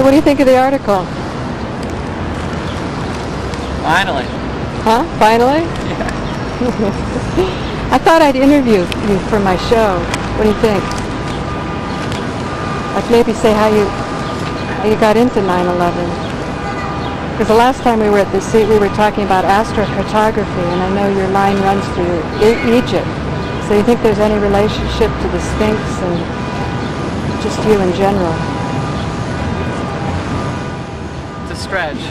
what do you think of the article? Finally. Huh? Finally? Yeah. I thought I'd interview you for my show. What do you think? Like maybe say how you got into 9/11. Because the last time we were at the seat, we were talking about astrocartography, and I know your line runs through Egypt. So you think there's any relationship to the Sphinx and just you in general? It's a stretch.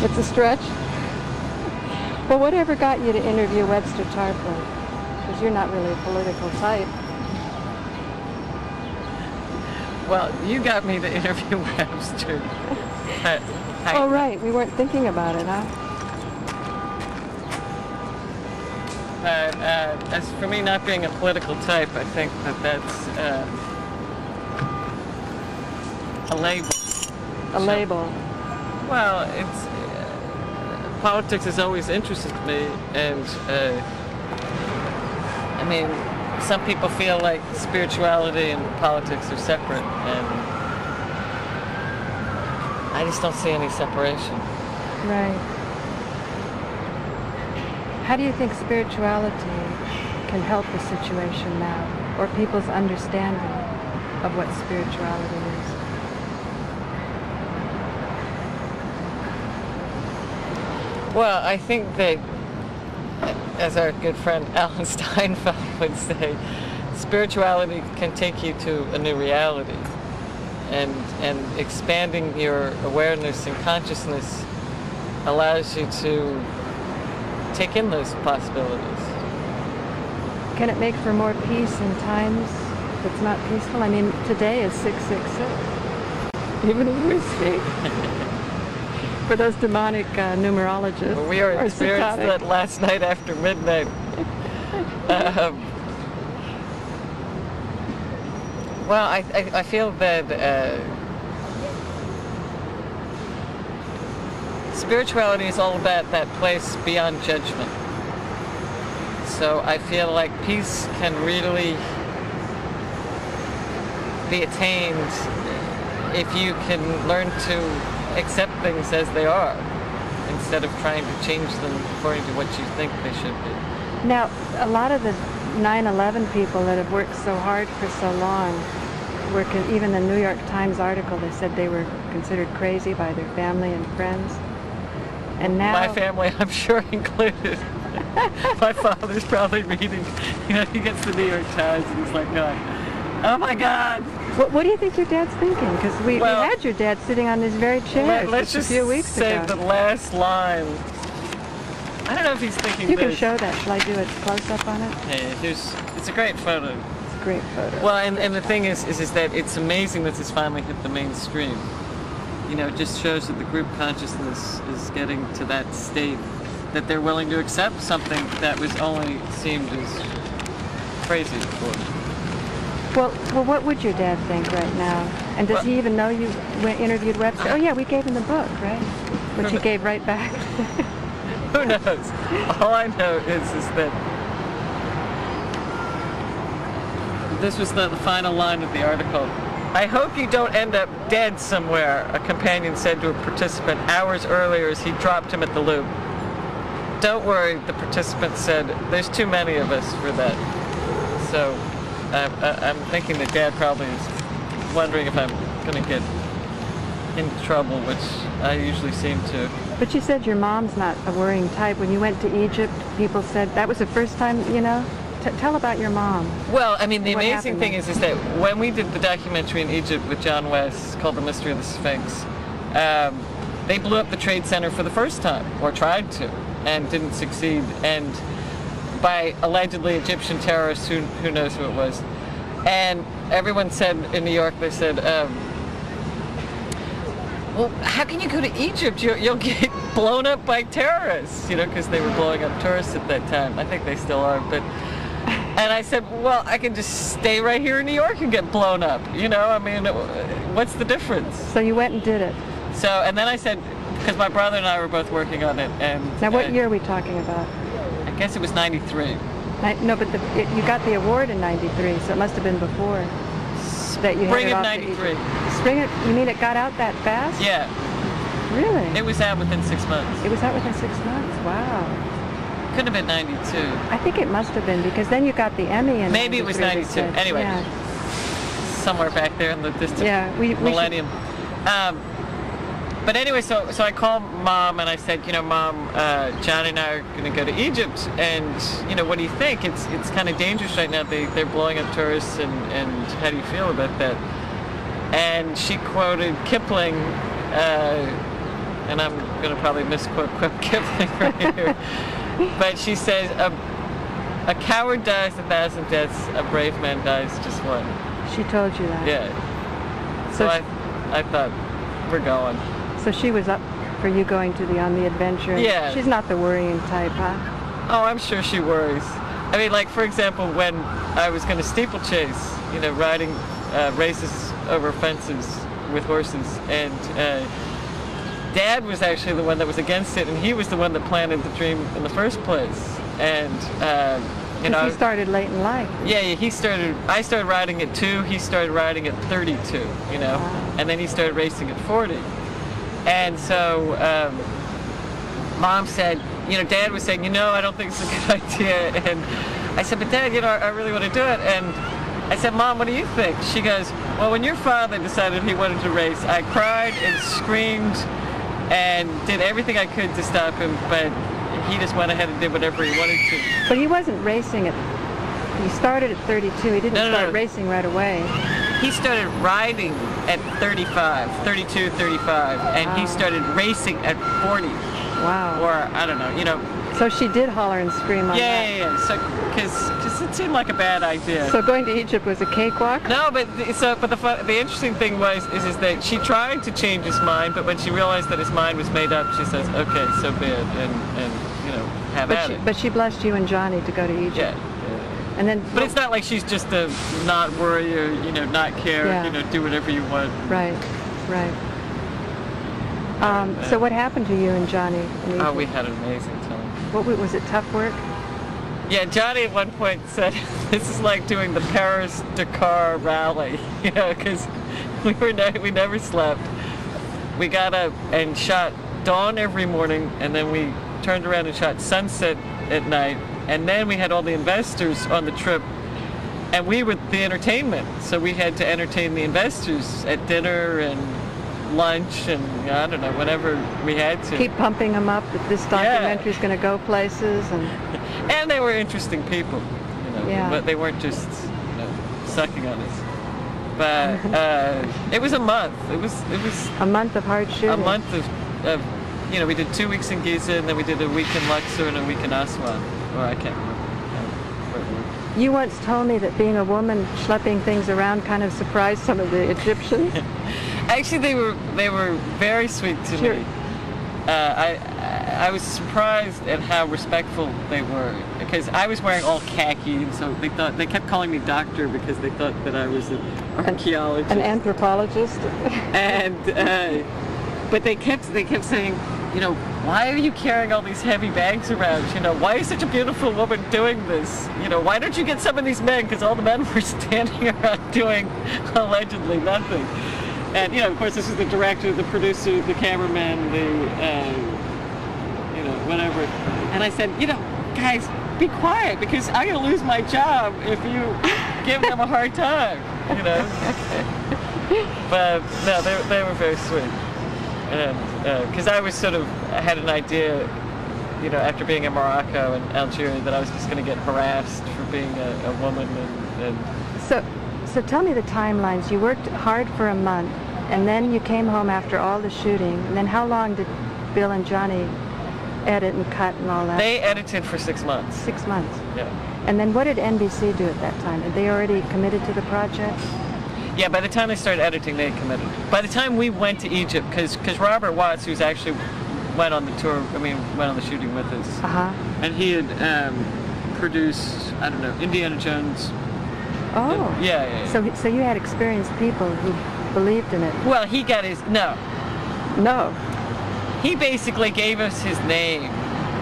It's a stretch? Well, whatever got you to interview Webster Tarplin? Because you're not really a political type. Well, you got me to interview Webster. Oh, right. We weren't thinking about it, huh? As for me not being a political type, I think that's a label. A label. Well, it's politics has always interested me, and I mean, some people feel like spirituality and politics are separate, and I just don't see any separation. Right. How do you think spirituality can help the situation now, or people's understanding of what spirituality is? Well, I think that, as our good friend Alan Steinfeld would say, spirituality can take you to a new reality, and expanding your awareness and consciousness allows you to take in those possibilities. Can it make for more peace in times that's not peaceful? I mean, today is 666, even as we speak. For those demonic numerologists. Well, we are experienced that last night after midnight. Well, I feel that spirituality is all about that place beyond judgment. So I feel like peace can really be attained if you can learn to accept things as they are, instead of trying to change them according to what you think they should be. Now, a lot of the 9/11 people that have worked so hard for so long, even the New York Times article, they said they were considered crazy by their family and friends. And now... My family, I'm sure, included. My father's probably reading, he gets the New York Times and he's like, oh my God! What do you think your dad's thinking? Because we had your dad sitting on this very chair let's just a few weeks ago. Let's just say the last line. I don't know if he's thinking You can show that. Shall I do a close-up on it? Yeah, it's a great photo. It's a great photo. Well, and the thing is that it's amazing that this finally hit the mainstream. It just shows that the group consciousness is getting to that state that they're willing to accept something that was only seemed as crazy before. Well, what would your dad think right now? And does he even know you interviewed Webster? Oh yeah, we gave him the book, right? Which he gave right back. Who knows? All I know is that this was the final line of the article. I hope you don't end up dead somewhere, a companion said to a participant hours earlier as he dropped him at the loop. Don't worry, the participant said, there's too many of us for that. So I'm thinking that Dad probably is wondering if I'm going to get into trouble, which I usually seem to. But you said your mom's not a worrying type. When you went to Egypt, people said that was the first time, Tell about your mom. Well, I mean, the amazing thing is that when we did the documentary in Egypt with John West called The Mystery of the Sphinx, they blew up the Trade Center for the first time, or tried to, and didn't succeed, and by allegedly Egyptian terrorists, who knows who it was. And everyone said in New York, they said, well, how can you go to Egypt? You'll get blown up by terrorists, because they were blowing up tourists at that time. I think they still are, but... And I said, well, I can just stay right here in New York and get blown up. I mean, what's the difference? So you went and did it. So, and then I said, because my brother and I were both working on it, and... Now, what year are we talking about? I guess it was 93. No, but you got the award in 93, so it must have been before. that you Spring headed of off to '93. Egypt. Spring of, you mean it got out that fast? Yeah, Really? it was out within 6 months. It was out within 6 months. Wow. Couldn't have been '92. I think it must have been because then you got the Emmy in Maybe it was 93, they '92. said. Anyway, Yeah. somewhere back there in the distant We millennium. But anyway, so I called Mom and I said, Mom, Johnny and I are going to go to Egypt, and what do you think? It's kind of dangerous right now. They're blowing up tourists, and how do you feel about that? And she quoted Kipling, and I'm going to probably misquote Kipling right here, but she says, a coward dies 1,000 deaths, a brave man dies just one. She told you that. Yeah. So I thought, we're going. So she was up for you going on the adventure. Yeah. She's not the worrying type, huh? Oh, I'm sure she worries. I mean, like, for example, when I was going to steeplechase, riding races over fences with horses, and Dad was actually the one that was against it, and he was the one that planted the dream in the first place. And, he started late in life. Yeah, I started riding at 2, he started riding at 32, Wow. and then he started racing at 40. And so Mom said, Dad was saying, I don't think it's a good idea. And I said, but Dad, I really want to do it. And I said, Mom, what do you think? She goes, well, when your father decided he wanted to race, I cried and screamed and did everything I could to stop him, but he just went ahead and did whatever he wanted to. But he wasn't racing he started at 32. He didn't start racing right away. He started riding at 32, 35, and he started racing at 40. Wow. Or, I don't know, So she did holler and scream on that. Yeah. So, because it seemed like a bad idea. So going to Egypt was a cakewalk? No, but the interesting thing is that she tried to change his mind, but when she realized that his mind was made up, she says, okay, so be it, and have at it. But she blessed you and Johnny to go to Egypt. Yeah. And then, but it's not like she's just a not worry or not care, do whatever you want. Right. So what happened to you and Johnny in Egypt? Oh, we had an amazing time. What was it? Tough work? Yeah, Johnny at one point said, "This is like doing the Paris-Dakar rally," because we never slept. We got up and shot dawn every morning, and then we turned around and shot sunset at night. And then we had all the investors on the trip, and we were the entertainment. So we had to entertain the investors at dinner and lunch and, I don't know, whenever we had to. Keep pumping them up that this documentary is going to go places. And they were interesting people, but they weren't just sucking on us. But it was a month. It was a month of hard shooting. A month of we did 2 weeks in Giza, and then we did a week in Luxor and a week in Aswan. Or I can't remember. You once told me that being a woman schlepping things around kind of surprised some of the Egyptians. Actually, they were very sweet to me. I was surprised at how respectful they were, because I was wearing all khaki, and so they kept calling me doctor because they thought that I was an archaeologist, an anthropologist, and but they kept saying, why are you carrying all these heavy bags around? Why is such a beautiful woman doing this? Why don't you get some of these men? Because all the men were standing around doing allegedly nothing. And, of course, this is the director, the producer, the cameraman, whatever. And I said, guys, be quiet, because I'm going to lose my job if you give them a hard time, But, no, they were very sweet. And because I had an idea, after being in Morocco and Algeria, that I was just going to get harassed for being a woman. So tell me the timelines. You worked hard for a month, and then you came home after all the shooting. And then how long did Bill and Johnny edit and cut and all that? They edited for 6 months. 6 months. Yeah. And then what did NBC do at that time? Had they already committed to the project? Yeah, by the time they started editing, they had committed. By the time we went to Egypt, because Robert Watts, who's actually went on the tour, went on the shooting with us, and he had produced, I don't know, Indiana Jones. Oh. Yeah. So you had experienced people who believed in it. Well, he got his, no. He basically gave us his name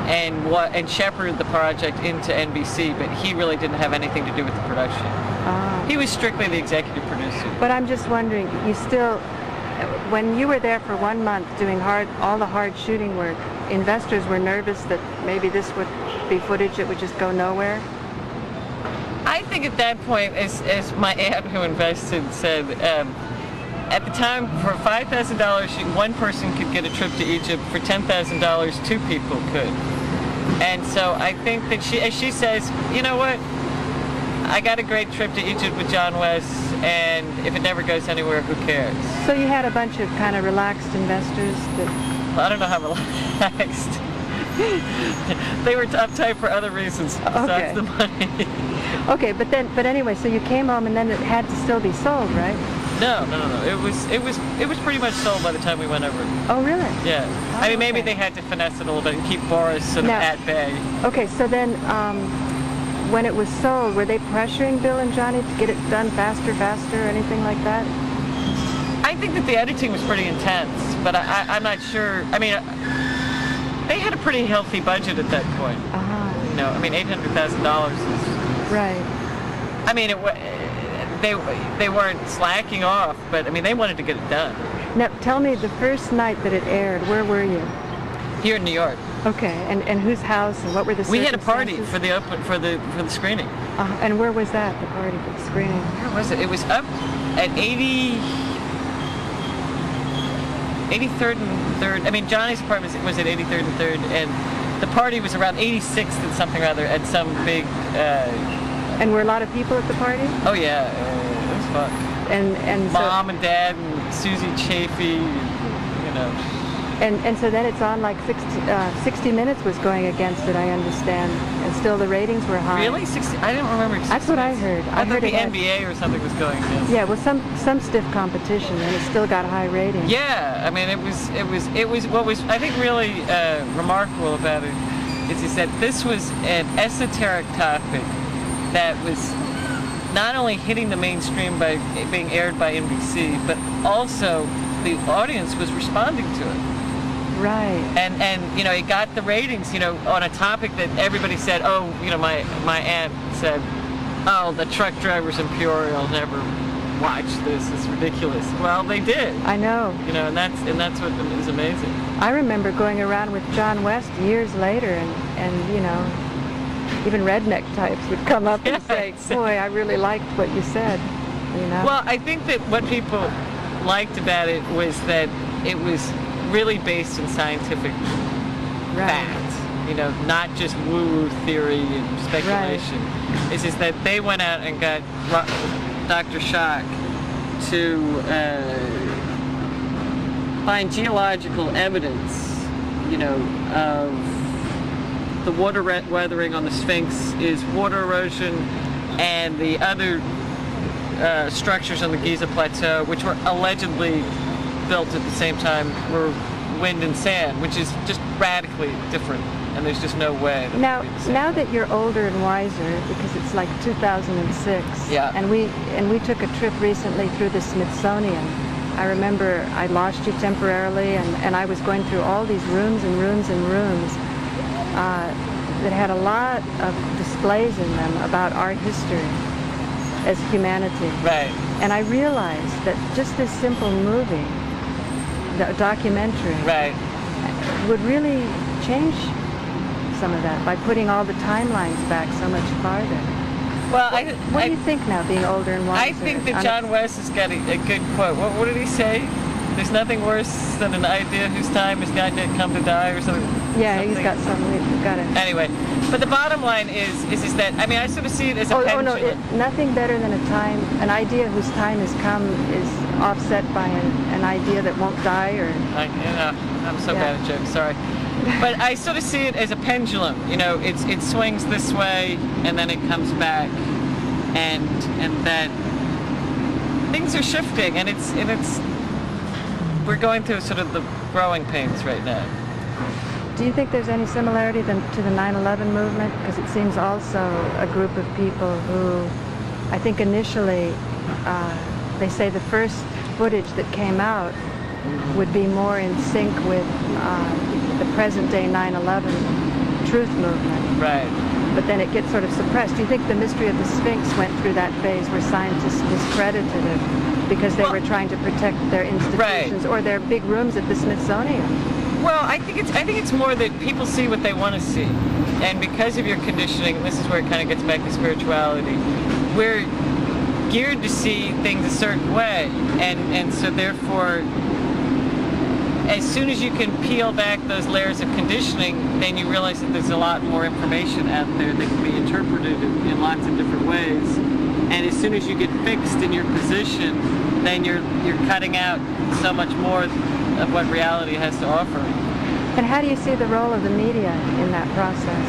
and shepherded the project into NBC, but he really didn't have anything to do with the production. He was strictly the executive producer. Gramercy. But I'm just wondering, you still, when you were there for 1 month doing all the hard shooting work, investors were nervous that maybe this would be footage that would just go nowhere? I think at that point, as my aunt who invested said, at the time, for $5,000, one person could get a trip to Egypt. For $10,000, two people could. And so I think that she says, you know what? I got a great trip to Egypt with John West, and if it never goes anywhere, who cares? So you had a bunch of kind of relaxed investors that... Well, I don't know how relaxed. They were uptight for other reasons besides the money. Okay, but anyway, so you came home and then it had to still be sold, right? No. It was pretty much sold by the time we went over. Oh, really? Yeah. I mean, maybe they had to finesse it a little bit and keep Boris sort of at bay. Okay, so then when it was sold, were they pressuring Bill and Johnny to get it done faster, or anything like that? I think that the editing was pretty intense, but I'm not sure. I mean, they had a pretty healthy budget at that point. You know, I mean, $800,000 is... Right. I mean, they weren't slacking off, but I mean, they wanted to get it done. Now, tell me, the first night that it aired, where were you? Here in New York. Okay, and whose house, and what were the circumstances? We had a party for the screening. And where was that, the party for the screening? Where was it? It was up at 83rd and 3rd. I mean, Johnny's apartment was at 83rd and 3rd, and the party was around 86th and something or other at some big... And were a lot of people at the party? Oh yeah, it was fun. And Mom and Dad and Susie Chafee, you know. And so then it's on like 60 Minutes was going against it, I understand, and still the ratings were high. Really? 60? I didn't remember. That's what I heard. I thought the NBA or something was going against. Yeah, well, some stiff competition, and it still got high ratings. Yeah, I mean, it was what was I think really remarkable about it is that this was an esoteric topic that was not only hitting the mainstream by being aired by NBC, but also the audience was responding to it. Right. And you know, it got the ratings, you know, on a topic that everybody said, oh, you know, my aunt said, oh, the truck drivers in Peoria will never watch this. It's ridiculous. Well, they did. I know. You know, and that's what is amazing. I remember going around with John West years later, and you know, even redneck types would come up and say, boy, I really liked what you said, you know. Well, I think that what people liked about it was that it was really based in scientific fact, you know, not just woo-woo theory and speculation. Right. It's just that they went out and got Dr. Schock to find geological evidence, you know, of the water weathering on the Sphinx is water erosion, and the other structures on the Giza Plateau, which were allegedly built at the same time, were wind and sand, which is just radically different, and there's just no way. Now that you're older and wiser, because it's like 2006, and we took a trip recently through the Smithsonian. I remember I lost you temporarily, and I was going through all these rooms and rooms and rooms that had a lot of displays in them about art history as humanity. Right. And I realized that just this simple movie, the documentary, would really change some of that by putting all the timelines back so much farther. Well, what do you think now, being older and wiser? I think that John West has got a good quote. What did he say? There's nothing worse than an idea whose time has not yet come to die, or something. Yeah, he's got something. We've got it. Anyway, but the bottom line is that, I mean, I sort of see it as a pendulum. Nothing better than an idea whose time has come is offset by an idea that won't die, or... I'm so bad at jokes, sorry. But I sort of see it as a pendulum. You know, it swings this way, and then it comes back, and that things are shifting, and we're going through sort of the growing pains right now. Do you think there's any similarity to the 9/11 movement? Because it seems also a group of people who, I think initially, they say the first footage that came out would be more in sync with the present-day 9/11 truth movement. Right. but then it gets sort of suppressed. Do you think the mystery of the Sphinx went through that phase where scientists discredited it because they were trying to protect their institutions or their big rooms at the Smithsonian? Well, I think it's more that people see what they want to see, and because of your conditioning, this is where it kind of gets back to spirituality. We're geared to see things a certain way, and so therefore, as soon as you can peel back those layers of conditioning, then you realize that there's a lot more information out there that can be interpreted in lots of different ways. And as soon as you get fixed in your position, then you're cutting out so much more of what reality has to offer. And how do you see the role of the media in that process?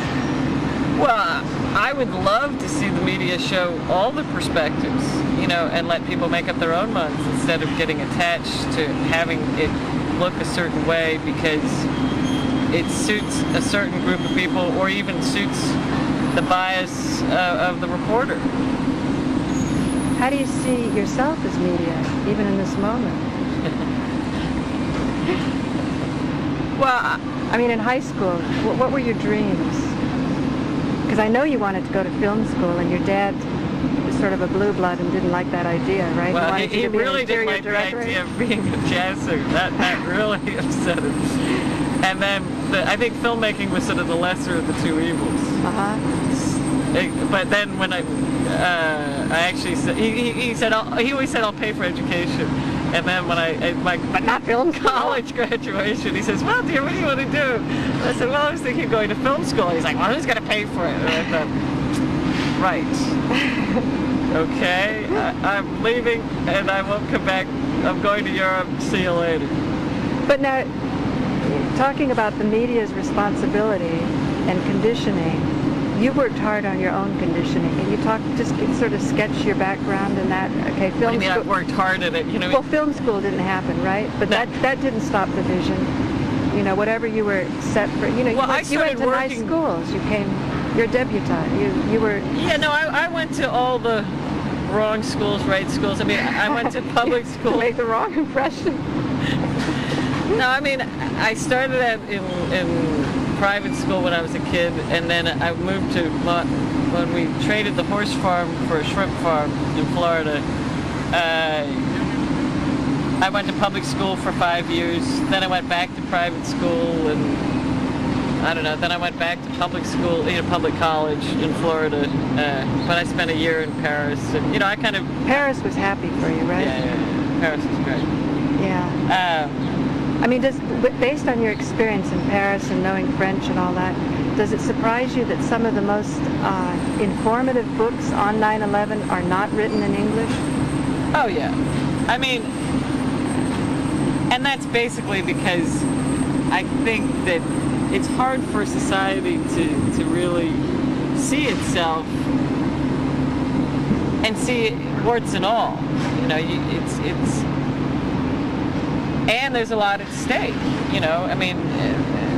Well, I would love to see the media show all the perspectives, and let people make up their own minds instead of getting attached to having it look a certain way because it suits a certain group of people or even suits the bias of the reporter. How do you see yourself as media, even in this moment? Well, I mean, in high school, what were your dreams? Because I know you wanted to go to film school, and your dad was sort of a blue blood and didn't like that idea, right? Well, he really didn't like the idea of being a jazz singer. That really upset him. And then I think filmmaking was sort of the lesser of the two evils. But then when I actually said, he always said I'll pay for education. And then when but not film college graduation, he says, well, dear, what do you want to do? And I said, well, I was thinking of going to film school. He's like, well, who's going to pay for it? And I thought, right. Okay, I'm leaving and I won't come back. I'm going to Europe. See you later. But now, talking about the media's responsibility and conditioning, you worked hard on your own conditioning. Can you just sort of sketch your background in that? Okay, film. What do you mean I worked hard at it? Well, film school didn't happen, right? But no. that didn't stop the vision. Whatever you were set for. You went to nice schools. You're a debutante. You were. Yeah, no, I went to all the wrong schools, right schools. I mean, I went to public school. To make the wrong impression. No, I mean, I started out in private school when I was a kid, and then I moved to, when we traded the horse farm for a shrimp farm in Florida, I went to public school for 5 years, then I went back to private school, and I don't know, then I went back to public school, public college in Florida, but I spent a year in Paris, and I kind of... Paris was happy for you, right? Yeah. Paris was great. Yeah. I mean, based on your experience in Paris and knowing French and all that, does it surprise you that some of the most informative books on 9/11 are not written in English? Oh, yeah. I mean, and that's basically because I think that it's hard for society to really see itself and see it warts and all. And there's a lot at stake, I mean,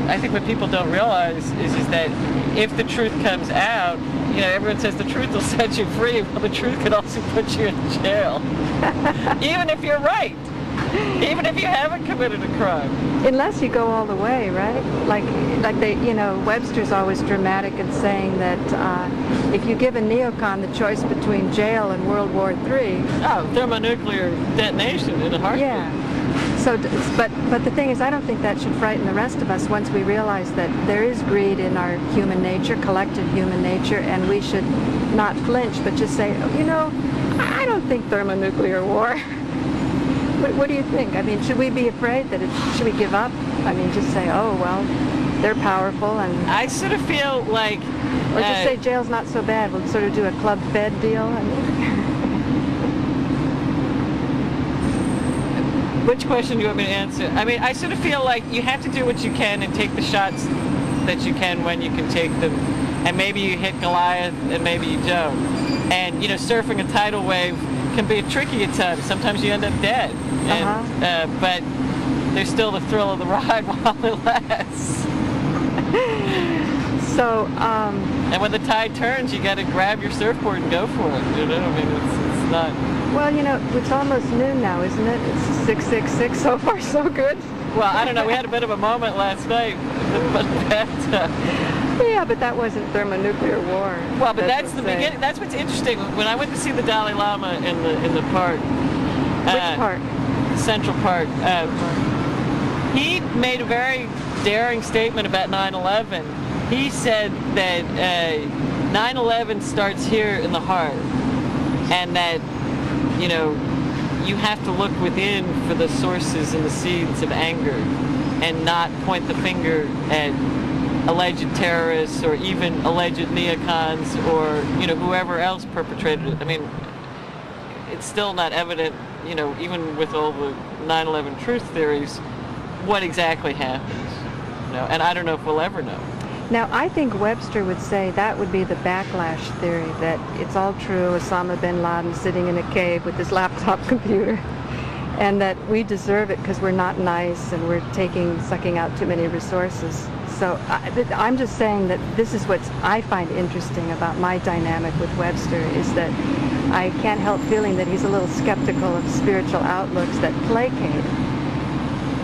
I think what people don't realize is that if the truth comes out, everyone says the truth will set you free. Well, the truth could also put you in jail. Even if you're right. Even if you haven't committed a crime. Unless you go all the way, right? Like they, Webster's always dramatic in saying that if you give a neocon the choice between jail and World War III... Oh, thermonuclear detonation in a heartbeat. Yeah. So, but the thing is, I don't think that should frighten the rest of us once we realize that there is greed in our human nature, collective human nature, and we should not flinch, but just say, I don't think thermonuclear war. What do you think? I mean, should we be afraid should we give up? I mean, just say, oh, well, they're powerful, and... I sort of feel like... Or just say jail's not so bad. We'll sort of do a Club Fed deal. Which question do you want me to answer? I mean, I sort of feel like you have to do what you can and take the shots that you can when you can take them. And maybe you hit Goliath and maybe you don't. And, surfing a tidal wave can be tricky at times. Sometimes you end up dead. And, but there's still the thrill of the ride while it lasts. So, and when the tide turns, you got to grab your surfboard and go for it. I mean, it's not... Well, it's almost noon now, isn't it? It's 6:66. So far, so good. Well, I don't know. We had a bit of a moment last night, but Yeah, but that wasn't thermonuclear war. Well, but that's the the beginning. That's what's interesting. When I went to see the Dalai Lama in the park, Which park? Central Park, he made a very daring statement about 9/11. He said that 9/11 starts here in the heart, and that, you know, you have to look within for the sources and the seeds of anger, and not point the finger at alleged terrorists or even alleged neocons or, you know, whoever else perpetrated it. I mean, it's still not evident, you know, even with all the 9/11 truth theories, what exactly happens. You know, and I don't know if we'll ever know. Now, I think Webster would say that would be the backlash theory, that it's all true, Osama bin Laden sitting in a cave with his laptop computer, and that we deserve it because we're not nice and we're sucking out too many resources. So I'm just saying that this is what I find interesting about my dynamic with Webster, is that I can't help feeling that he's a little skeptical of spiritual outlooks that placate.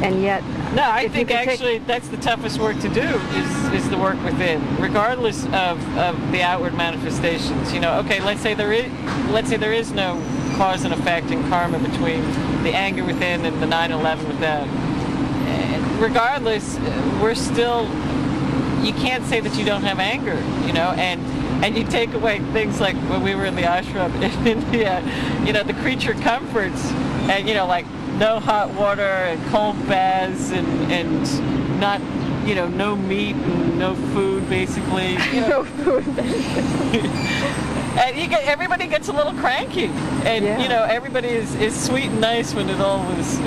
And yet, no, I think actually that's the toughest work to do, is the work within, regardless of the outward manifestations. You know, okay, let's say there is no cause and effect and karma between the anger within and the 9/11 without. Regardless, we're still. You can't say that you don't have anger, you know, and you take away things like when we were in the ashram in India, you know, the creature comforts, and, you know, like no hot water and cold baths and not, you know, no meat and no food, basically. You know. No food. And everybody gets a little cranky, and yeah. You know, everybody is sweet and nice when it all is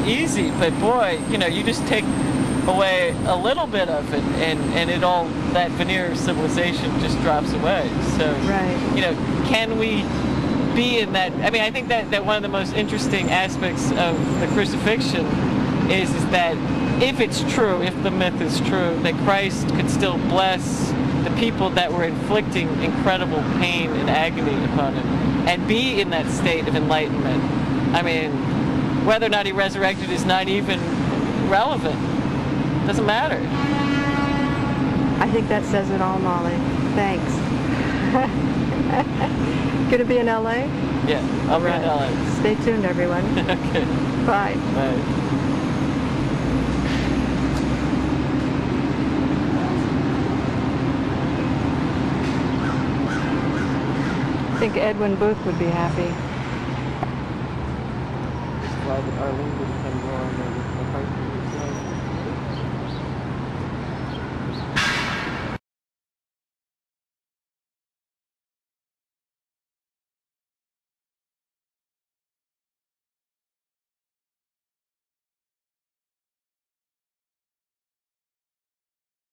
easy. But boy, you know, you just take away a little bit of it, and it all, that veneer of civilization just drops away. So, right. You know, can we be in that? I mean, I think that one of the most interesting aspects of the crucifixion is that if it's true, if the myth is true, that Christ could still bless the people that were inflicting incredible pain and agony upon him, and be in that state of enlightenment. I mean, whether or not he resurrected is not even relevant. Doesn't matter. I think that says it all, Molly. Thanks. Gonna be in LA? Yeah, I'll be in LA. Stay tuned, everyone. Okay. Bye. Bye. I think Edwin Booth would be happy. Why would Arlene be